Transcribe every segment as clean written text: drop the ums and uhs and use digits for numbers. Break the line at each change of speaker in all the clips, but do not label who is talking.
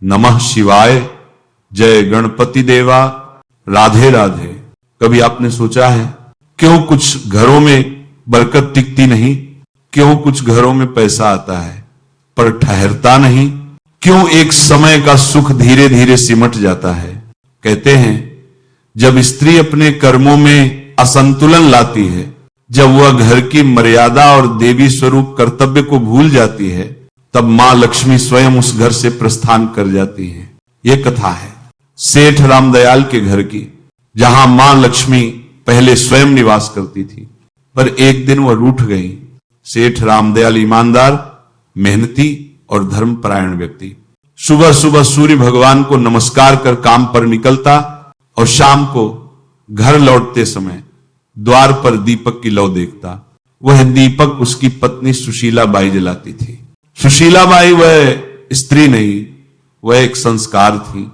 नमः शिवाय, जय गणपति देवा, राधे राधे। कभी आपने सोचा है क्यों कुछ घरों में बरकत टिकती नहीं? क्यों कुछ घरों में पैसा आता है पर ठहरता नहीं? क्यों एक समय का सुख धीरे धीरे सिमट जाता है? कहते हैं जब स्त्री अपने कर्मों में असंतुलन लाती है, जब वह घर की मर्यादा और देवी स्वरूप कर्तव्य को भूल जाती है, तब मां लक्ष्मी स्वयं उस घर से प्रस्थान कर जाती है। यह कथा है सेठ रामदयाल के घर की, जहां मां लक्ष्मी पहले स्वयं निवास करती थी, पर एक दिन वह रूठ गई। सेठ रामदयाल ईमानदार, मेहनती और धर्मपरायण व्यक्ति सुबह सुबह सूर्य भगवान को नमस्कार कर काम पर निकलता और शाम को घर लौटते समय द्वार पर दीपक की लौ देखता। वह दीपक उसकी पत्नी सुशीला बाई जलाती थी। सुशीला बाई वह स्त्री नहीं, वह एक संस्कार थी।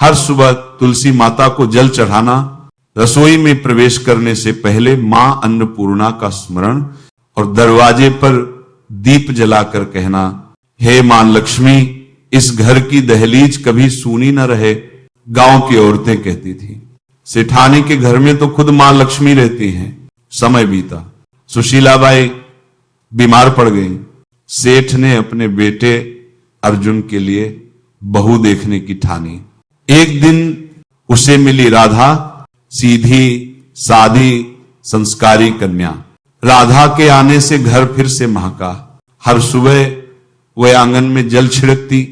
हर सुबह तुलसी माता को जल चढ़ाना, रसोई में प्रवेश करने से पहले मां अन्नपूर्णा का स्मरण और दरवाजे पर दीप जलाकर कहना, हे मां लक्ष्मी, इस घर की दहलीज कभी सूनी न रहे, गांव की औरतें कहती थी। सेठानी के घर में तो खुद मां लक्ष्मी रहती हैं। समय बीता, सुशीलाबाई बीमार पड़ गई। सेठ ने अपने बेटे अर्जुन के लिए बहू देखने की ठानी। एक दिन उसे मिली राधा, सीधी साधी संस्कारी कन्या। राधा के आने से घर फिर से महका। हर सुबह वह आंगन में जल छिड़कती,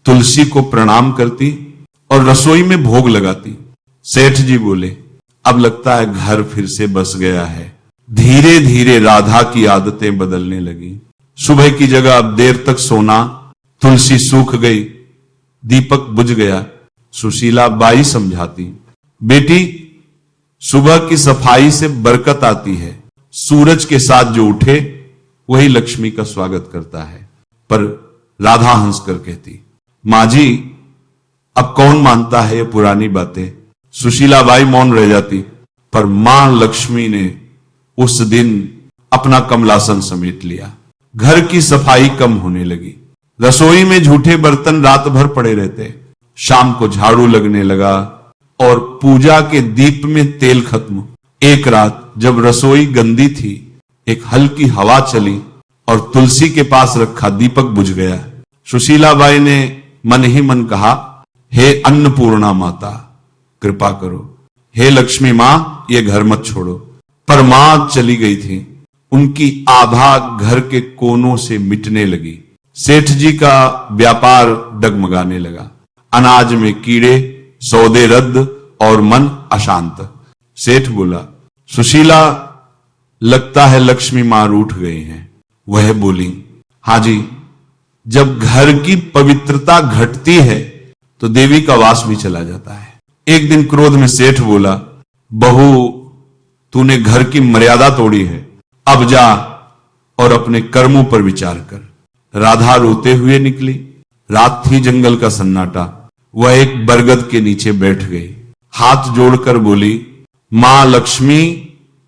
तुलसी को प्रणाम करती और रसोई में भोग लगाती। सेठ जी बोले, अब लगता है घर फिर से बस गया है। धीरे धीरे राधा की आदतें बदलने लगी। सुबह की जगह अब देर तक सोना, तुलसी सूख गई, दीपक बुझ गया। सुशीला बाई समझाती, बेटी, सुबह की सफाई से बरकत आती है। सूरज के साथ जो उठे वही लक्ष्मी का स्वागत करता है। पर राधा हंसकर कहती, मां जी, अब कौन मानता है ये पुरानी बातें? सुशीला बाई मौन रह जाती, पर मां लक्ष्मी ने उस दिन अपना कमलासन समेट लिया। घर की सफाई कम होने लगी। रसोई में झूठे बर्तन रात भर पड़े रहते। शाम को झाड़ू लगने लगा और पूजा के दीप में तेल खत्म। एक रात जब रसोई गंदी थी, एक हल्की हवा चली और तुलसी के पास रखा दीपक बुझ गया। सुशीलाबाई ने मन ही मन कहा, हे अन्नपूर्णा माता, कृपा करो। हे लक्ष्मी मां, ये घर मत छोड़ो। पर मां चली गई थी। उनकी आभा घर के कोनों से मिटने लगी। सेठ जी का व्यापार डगमगाने लगा। अनाज में कीड़े, सौदे रद्द और मन अशांत। सेठ बोला, सुशीला, लगता है लक्ष्मी मां रूठ गई हैं। वह बोली, हां जी, जब घर की पवित्रता घटती है तो देवी का वास भी चला जाता है। एक दिन क्रोध में सेठ बोला, बहू, तूने घर की मर्यादा तोड़ी है। अब जा और अपने कर्मों पर विचार कर। राधा रोते हुए निकली। रात थी, जंगल का सन्नाटा। वह एक बरगद के नीचे बैठ गई। हाथ जोड़कर बोली, मां लक्ष्मी,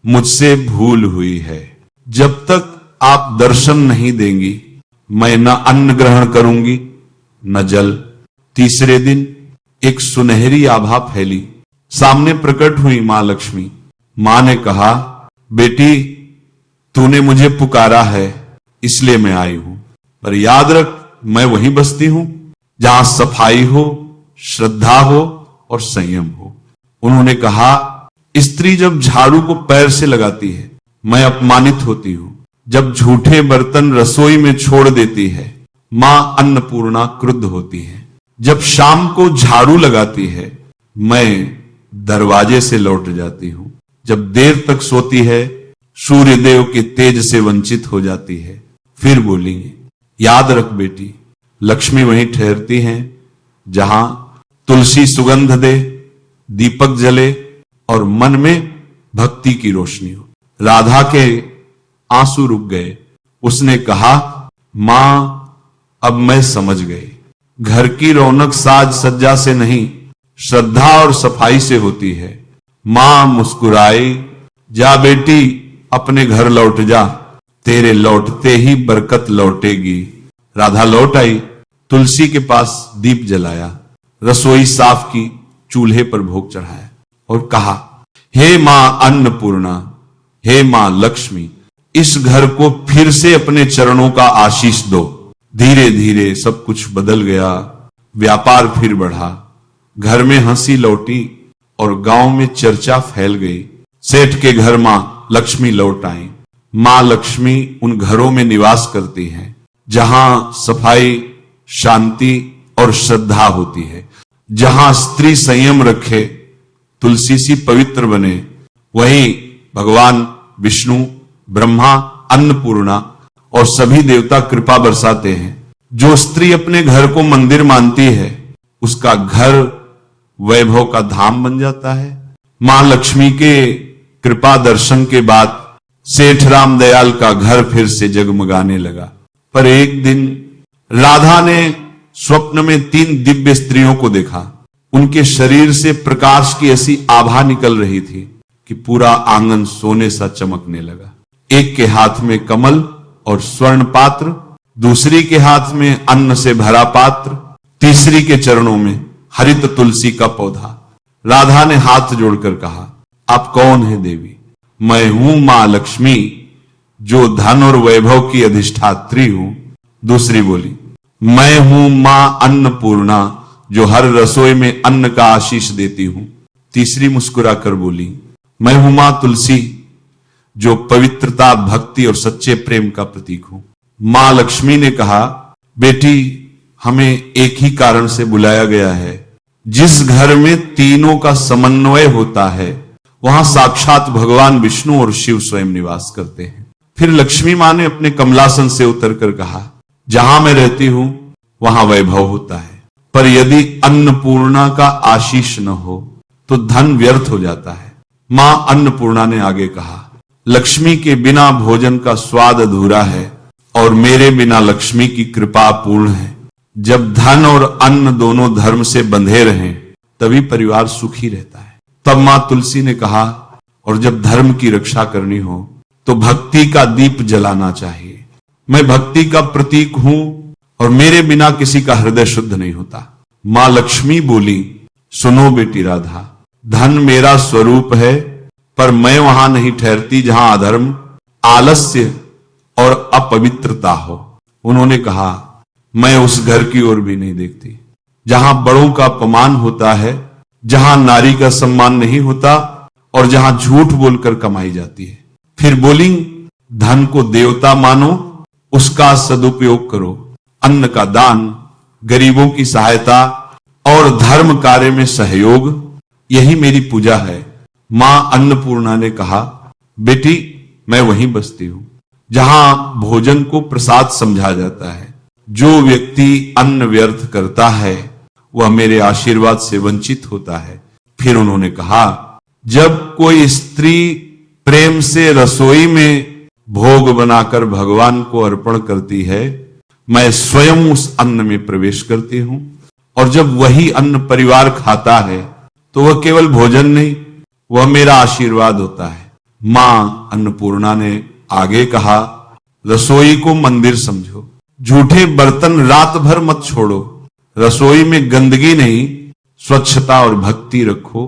मुझसे भूल हुई है। जब तक आप दर्शन नहीं देंगी, मैं न अन्न ग्रहण करूंगी न जल। तीसरे दिन एक सुनहरी आभा फैली। सामने प्रकट हुई मां लक्ष्मी। मां ने कहा, बेटी, तूने मुझे पुकारा है, इसलिए मैं आई हूं। पर याद रख, मैं वहीं बसती हूं जहां सफाई हो, श्रद्धा हो और संयम हो। उन्होंने कहा, स्त्री जब झाड़ू को पैर से लगाती है, मैं अपमानित होती हूं। जब झूठे बर्तन रसोई में छोड़ देती है, मां अन्नपूर्णा क्रुद्ध होती है। जब शाम को झाड़ू लगाती है, मैं दरवाजे से लौट जाती हूं। जब देर तक सोती है, सूर्य देव के तेज से वंचित हो जाती है। फिर बोली, याद रख बेटी, लक्ष्मी वहीं ठहरती हैं जहां तुलसी सुगंध दे, दीपक जले और मन में भक्ति की रोशनी हो। राधा के आंसू रुक गए। उसने कहा, मां, अब मैं समझ गई। घर की रौनक साज सज्जा से नहीं, श्रद्धा और सफाई से होती है। मां मुस्कुराई, जा बेटी, अपने घर लौट जा, तेरे लौटते ही बरकत लौटेगी। राधा लौट आई तुलसी के पास दीप जलाया, रसोई साफ की, चूल्हे पर भोग चढ़ाया और कहा, हे मां अन्नपूर्णा, हे मां लक्ष्मी, इस घर को फिर से अपने चरणों का आशीष दो। धीरे धीरे सब कुछ बदल गया, व्यापार फिर बढ़ा, घर में हंसी लौटी और गांव में चर्चा फैल गई। सेठ के घर मां लक्ष्मी लौट आई। मां लक्ष्मी उन घरों में निवास करती हैं जहां सफाई, शांति और श्रद्धा होती है। जहां स्त्री संयम रखे, तुलसी सी पवित्र बने, वहीं भगवान विष्णु, ब्रह्मा, अन्नपूर्णा और सभी देवता कृपा बरसाते हैं। जो स्त्री अपने घर को मंदिर मानती है, उसका घर वैभव का धाम बन जाता है। मां लक्ष्मी के कृपा दर्शन के बाद सेठ राम दयाल का घर फिर से जगमगाने लगा। पर एक दिन राधा ने स्वप्न में 3 दिव्य स्त्रियों को देखा। उनके शरीर से प्रकाश की ऐसी आभा निकल रही थी कि पूरा आंगन सोने सा चमकने लगा। एक के हाथ में कमल और स्वर्ण पात्र, दूसरी के हाथ में अन्न से भरा पात्र, तीसरी के चरणों में हरित तुलसी का पौधा। राधा ने हाथ जोड़कर कहा, आप कौन है देवी? मैं हूं मां लक्ष्मी, जो धन और वैभव की अधिष्ठात्री हूं। दूसरी बोली, मैं हूं मां अन्नपूर्णा, जो हर रसोई में अन्न का आशीष देती हूं। तीसरी मुस्कुराकर बोली, मैं हूं मां तुलसी, जो पवित्रता, भक्ति और सच्चे प्रेम का प्रतीक हूं। मां लक्ष्मी ने कहा, बेटी, हमें एक ही कारण से बुलाया गया है। जिस घर में तीनों का समन्वय होता है, वहां साक्षात भगवान विष्णु और शिव स्वयं निवास करते हैं। फिर लक्ष्मी मां ने अपने कमलासन से उतरकर कहा, जहां मैं रहती हूं वहां वैभव होता है, पर यदि अन्नपूर्णा का आशीष न हो तो धन व्यर्थ हो जाता है। मां अन्नपूर्णा ने आगे कहा, लक्ष्मी के बिना भोजन का स्वाद अधूरा है और मेरे बिना लक्ष्मी की कृपा पूर्ण है। जब धन और अन्न दोनों धर्म से बंधे रहें, तभी परिवार सुखी रहता है। तब मां तुलसी ने कहा, और जब धर्म की रक्षा करनी हो तो भक्ति का दीप जलाना चाहिए। मैं भक्ति का प्रतीक हूं और मेरे बिना किसी का हृदय शुद्ध नहीं होता। मां लक्ष्मी बोली, सुनो बेटी राधा, धन मेरा स्वरूप है, पर मैं वहां नहीं ठहरती जहां अधर्म, आलस्य और अपवित्रता हो। उन्होंने कहा, मैं उस घर की ओर भी नहीं देखती जहां बड़ों का अपमान होता है, जहां नारी का सम्मान नहीं होता और जहां झूठ बोलकर कमाई जाती है। फिर बोली, धन को देवता मानो, उसका सदुपयोग करो। अन्न का दान, गरीबों की सहायता और धर्म कार्य में सहयोग, यही मेरी पूजा है। मां अन्नपूर्णा ने कहा, बेटी, मैं वहीं बसती हूं जहां भोजन को प्रसाद समझा जाता है। जो व्यक्ति अन्न व्यर्थ करता है, वह मेरे आशीर्वाद से वंचित होता है। फिर उन्होंने कहा, जब कोई स्त्री प्रेम से रसोई में भोग बनाकर भगवान को अर्पण करती है, मैं स्वयं उस अन्न में प्रवेश करती हूं, और जब वही अन्न परिवार खाता है तो वह केवल भोजन नहीं, वह मेरा आशीर्वाद होता है। मां अन्नपूर्णा ने आगे कहा, रसोई को मंदिर समझो, झूठे बर्तन रात भर मत छोड़ो, रसोई में गंदगी नहीं, स्वच्छता और भक्ति रखो,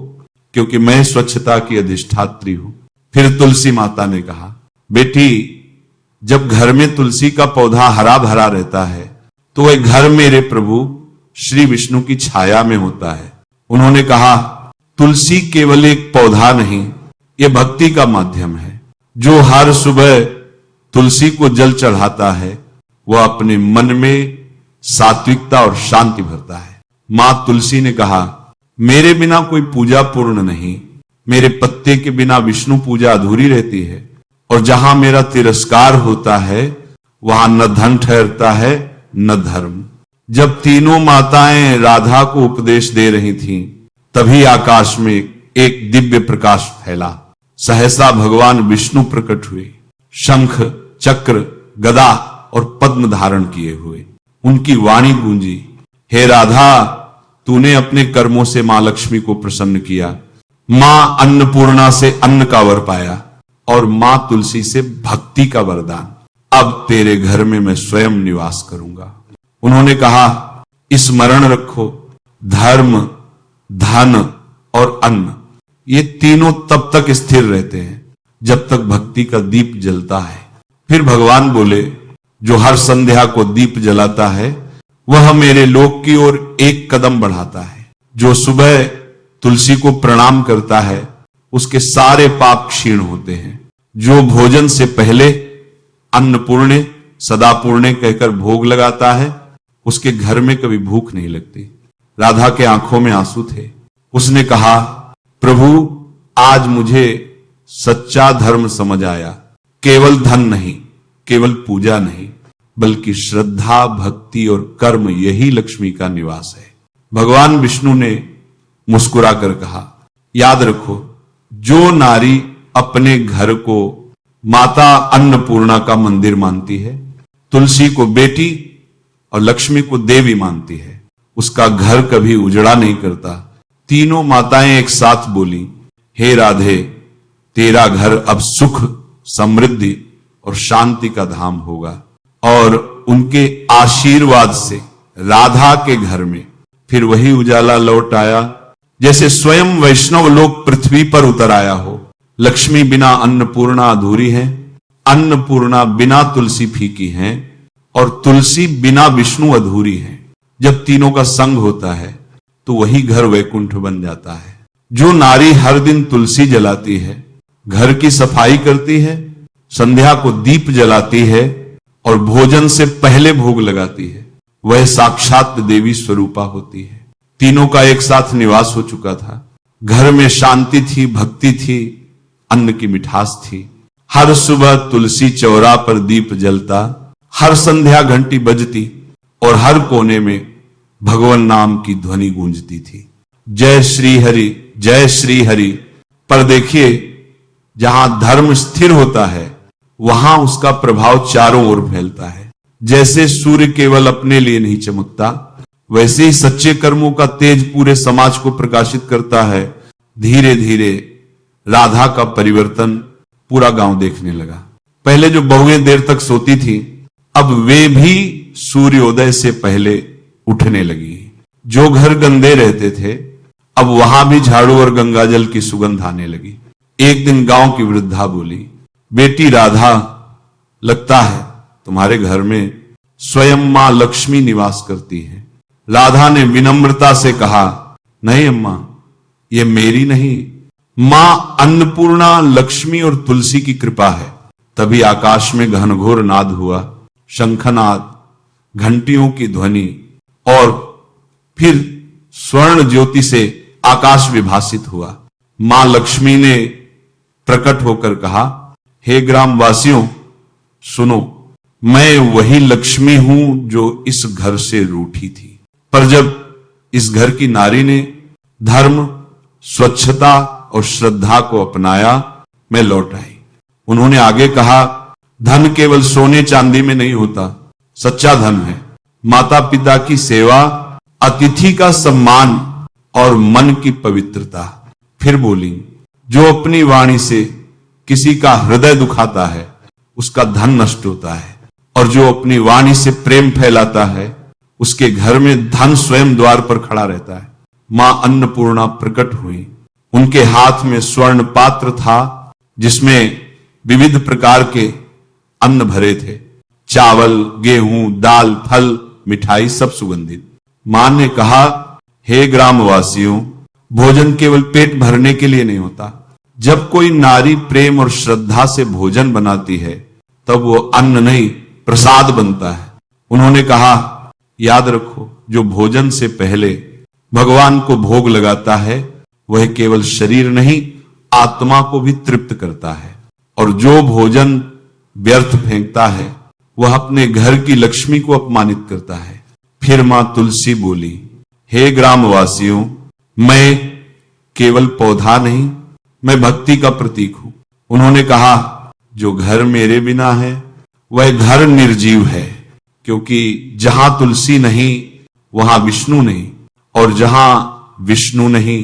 क्योंकि मैं स्वच्छता की अधिष्ठात्री हूं। फिर तुलसी माता ने कहा, बेटी, जब घर में तुलसी का पौधा हरा भरा रहता है तो वह घर मेरे प्रभु श्री विष्णु की छाया में होता है। उन्होंने कहा, तुलसी केवल एक पौधा नहीं, यह भक्ति का माध्यम है। जो हर सुबह तुलसी को जल चढ़ाता है, वह अपने मन में सात्विकता और शांति भरता है। मां तुलसी ने कहा, मेरे बिना कोई पूजा पूर्ण नहीं, मेरे पत्ते के बिना विष्णु पूजा अधूरी रहती है, और जहां मेरा तिरस्कार होता है वहां न धन ठहरता है न धर्म। जब तीनों माताएं राधा को उपदेश दे रही थीं, तभी आकाश में एक दिव्य प्रकाश फैला। सहसा भगवान विष्णु प्रकट हुए, शंख, चक्र, गदा और पद्म धारण किए हुए। उनकी वाणी गूंजी, हे राधा, तूने अपने कर्मों से मां लक्ष्मी को प्रसन्न किया। मां अन्नपूर्णा से अन्न का वर पाया और मां तुलसी से भक्ति का वरदान। अब तेरे घर में मैं स्वयं निवास करूंगा। उन्होंने कहा, स्मरण रखो, धर्म, धन और अन्न, ये तीनों तब तक स्थिर रहते हैं जब तक भक्ति का दीप जलता है। फिर भगवान बोले, जो हर संध्या को दीप जलाता है वह मेरे लोक की ओर एक कदम बढ़ाता है। जो सुबह तुलसी को प्रणाम करता है उसके सारे पाप क्षीण होते हैं। जो भोजन से पहले अन्नपूर्णे सदापूर्णे कहकर भोग लगाता है उसके घर में कभी भूख नहीं लगती। राधा के आंखों में आंसू थे। उसने कहा, प्रभु आज मुझे सच्चा धर्म समझ आया। केवल धन नहीं, केवल पूजा नहीं, बल्कि श्रद्धा, भक्ति और कर्म, यही लक्ष्मी का निवास है। भगवान विष्णु ने मुस्कुराकर कहा, याद रखो, जो नारी अपने घर को माता अन्नपूर्णा का मंदिर मानती है, तुलसी को बेटी और लक्ष्मी को देवी मानती है, उसका घर कभी उजड़ा नहीं करता। तीनों माताएं एक साथ बोली, हे राधे, तेरा घर अब सुख, समृद्धि और शांति का धाम होगा। और उनके आशीर्वाद से राधा के घर में फिर वही उजाला लौट आया जैसे स्वयं वैष्णव लोग पृथ्वी पर उतर आया हो। लक्ष्मी बिना अन्नपूर्णा अधूरी है, अन्नपूर्णा बिना तुलसी फीकी है और तुलसी बिना विष्णु अधूरी है। जब तीनों का संग होता है तो वही घर वैकुंठ बन जाता है। जो नारी हर दिन तुलसी जलाती है, घर की सफाई करती है, संध्या को दीप जलाती है और भोजन से पहले भोग लगाती है, वह साक्षात देवी स्वरूपा होती है। तीनों का एक साथ निवास हो चुका था। घर में शांति थी, भक्ति थी, अन्न की मिठास थी। हर सुबह तुलसी चौरा पर दीप जलता, हर संध्या घंटी बजती और हर कोने में भगवान नाम की ध्वनि गूंजती थी, जय श्री हरि, जय श्री हरि। पर देखिए, जहां धर्म स्थिर होता है वहां उसका प्रभाव चारों ओर फैलता है। जैसे सूर्य केवल अपने लिए नहीं चमकता, वैसे ही सच्चे कर्मों का तेज पूरे समाज को प्रकाशित करता है। धीरे धीरे राधा का परिवर्तन पूरा गांव देखने लगा। पहले जो बहुएं देर तक सोती थी, अब वे भी सूर्योदय से पहले उठने लगी। जो घर गंदे रहते थे, अब वहां भी झाड़ू और गंगाजल की सुगंध आने लगी। एक दिन गांव की वृद्धा बोली, बेटी राधा, लगता है तुम्हारे घर में स्वयं मां लक्ष्मी निवास करती है। राधा ने विनम्रता से कहा, नहीं अम्मा, ये मेरी नहीं, मां अन्नपूर्णा, लक्ष्मी और तुलसी की कृपा है। तभी आकाश में घनघोर नाद हुआ, शंखनाद, घंटियों की ध्वनि और फिर स्वर्ण ज्योति से आकाश विभासित हुआ। मां लक्ष्मी ने प्रकट होकर कहा, हे ग्रामवासियों, सुनो, मैं वही लक्ष्मी हूं जो इस घर से रूठी थी। पर जब इस घर की नारी ने धर्म, स्वच्छता और श्रद्धा को अपनाया, मैं लौट आई। उन्होंने आगे कहा, धन केवल सोने चांदी में नहीं होता, सच्चा धन है माता पिता की सेवा, अतिथि का सम्मान और मन की पवित्रता। फिर बोली, जो अपनी वाणी से किसी का हृदय दुखाता है उसका धन नष्ट होता है, और जो अपनी वाणी से प्रेम फैलाता है उसके घर में धन स्वयं द्वार पर खड़ा रहता है। मां अन्नपूर्णा प्रकट हुई। उनके हाथ में स्वर्ण पात्र था जिसमें विविध प्रकार के अन्न भरे थे, चावल, गेहूं, दाल, फल, मिठाई, सब सुगंधित। मां ने कहा, हे ग्रामवासियों, भोजन केवल पेट भरने के लिए नहीं होता। जब कोई नारी प्रेम और श्रद्धा से भोजन बनाती है तब वो अन्न नहीं, प्रसाद बनता है। उन्होंने कहा, याद रखो, जो भोजन से पहले भगवान को भोग लगाता है वह केवल शरीर नहीं, आत्मा को भी तृप्त करता है, और जो भोजन व्यर्थ फेंकता है वह अपने घर की लक्ष्मी को अपमानित करता है। फिर मां तुलसी बोली, हे ग्रामवासियों, मैं केवल पौधा नहीं, मैं भक्ति का प्रतीक हूं। उन्होंने कहा, जो घर मेरे बिना है वह घर निर्जीव है, क्योंकि जहां तुलसी नहीं वहां विष्णु नहीं, और जहां विष्णु नहीं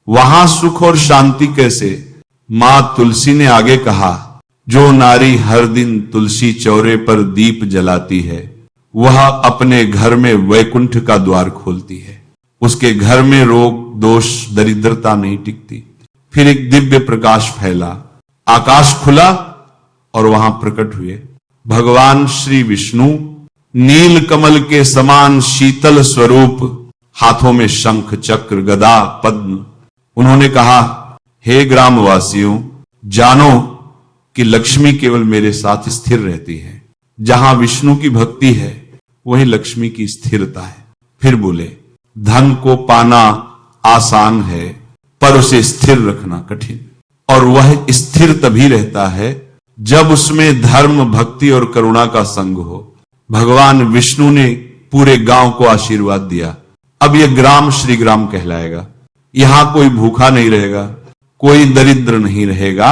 वहां सुख और शांति कैसे। मां तुलसी ने आगे कहा, जो नारी हर दिन तुलसी चौरे पर दीप जलाती है वह अपने घर में वैकुंठ का द्वार खोलती है। उसके घर में रोग दोष दरिद्रता नहीं टिकती। फिर एक दिव्य प्रकाश फैला, आकाश खुला और वहां प्रकट हुए भगवान श्री विष्णु, नील कमल के समान शीतल स्वरूप, हाथों में शंख चक्र गदा पद्म। उन्होंने कहा, हे ग्रामवासियों, जानो कि लक्ष्मी केवल मेरे साथ स्थिर रहती है। जहां विष्णु की भक्ति है वही लक्ष्मी की स्थिरता है। फिर बोले, धन को पाना आसान है पर उसे स्थिर रखना कठिन, और वह स्थिर तभी रहता है जब उसमें धर्म भक्ति और करुणा का संग हो। भगवान विष्णु ने पूरे गांव को आशीर्वाद दिया। अब यह ग्राम श्री ग्राम कहलाएगा। यहां कोई भूखा नहीं रहेगा, कोई दरिद्र नहीं रहेगा,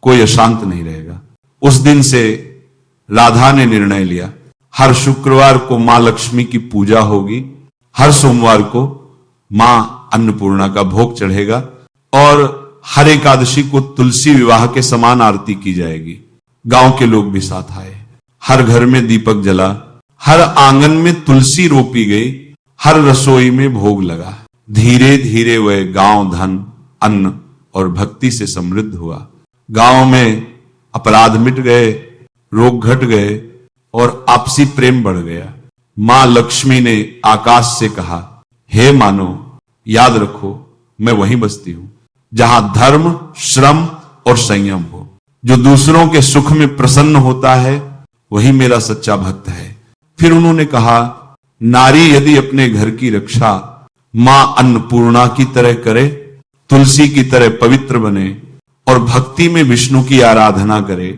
कोई अशांत नहीं रहेगा। उस दिन से राधा ने निर्णय लिया, हर शुक्रवार को मां लक्ष्मी की पूजा होगी, हर सोमवार को मां अन्नपूर्णा का भोग चढ़ेगा और हर एकादशी को तुलसी विवाह के समान आरती की जाएगी। गांव के लोग भी साथ आए, हर घर में दीपक जला, हर आंगन में तुलसी रोपी गई, हर रसोई में भोग लगा। धीरे धीरे वह गांव धन अन्न और भक्ति से समृद्ध हुआ। गांव में अपराध मिट गए, रोग घट गए और आपसी प्रेम बढ़ गया। मां लक्ष्मी ने आकाश से कहा, हे मानो, याद रखो मैं वहीं बसती हूं जहां धर्म श्रम और संयम हो। जो दूसरों के सुख में प्रसन्न होता है वही मेरा सच्चा भक्त है। फिर उन्होंने कहा, नारी यदि अपने घर की रक्षा मां अन्नपूर्णा की तरह करे, तुलसी की तरह पवित्र बने और भक्ति में विष्णु की आराधना करे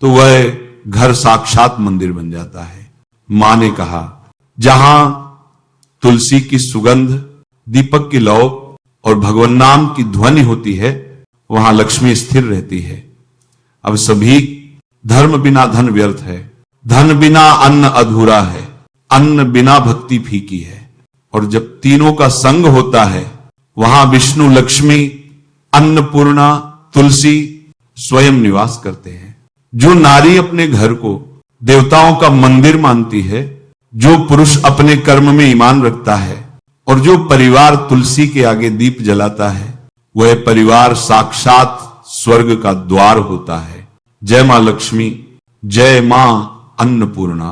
तो वह घर साक्षात मंदिर बन जाता है। मां ने कहा, जहां तुलसी की सुगंध, दीपक की लौ और भगवान नाम की ध्वनि होती है वहां लक्ष्मी स्थिर रहती है। अब सभी, धर्म बिना धन व्यर्थ है, धन बिना अन्न अधूरा है, अन्न बिना भक्ति फीकी है। और जब तीनों का संग होता है वहां विष्णु लक्ष्मी अन्नपूर्णा तुलसी स्वयं निवास करते हैं। जो नारी अपने घर को देवताओं का मंदिर मानती है, जो पुरुष अपने कर्म में ईमान रखता है और जो परिवार तुलसी के आगे दीप जलाता है, वह परिवार साक्षात स्वर्ग का द्वार होता है। जय मां लक्ष्मी, जय मां अन्नपूर्णा,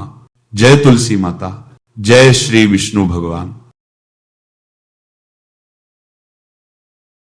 जय तुलसी माता, जय श्री विष्णु भगवान।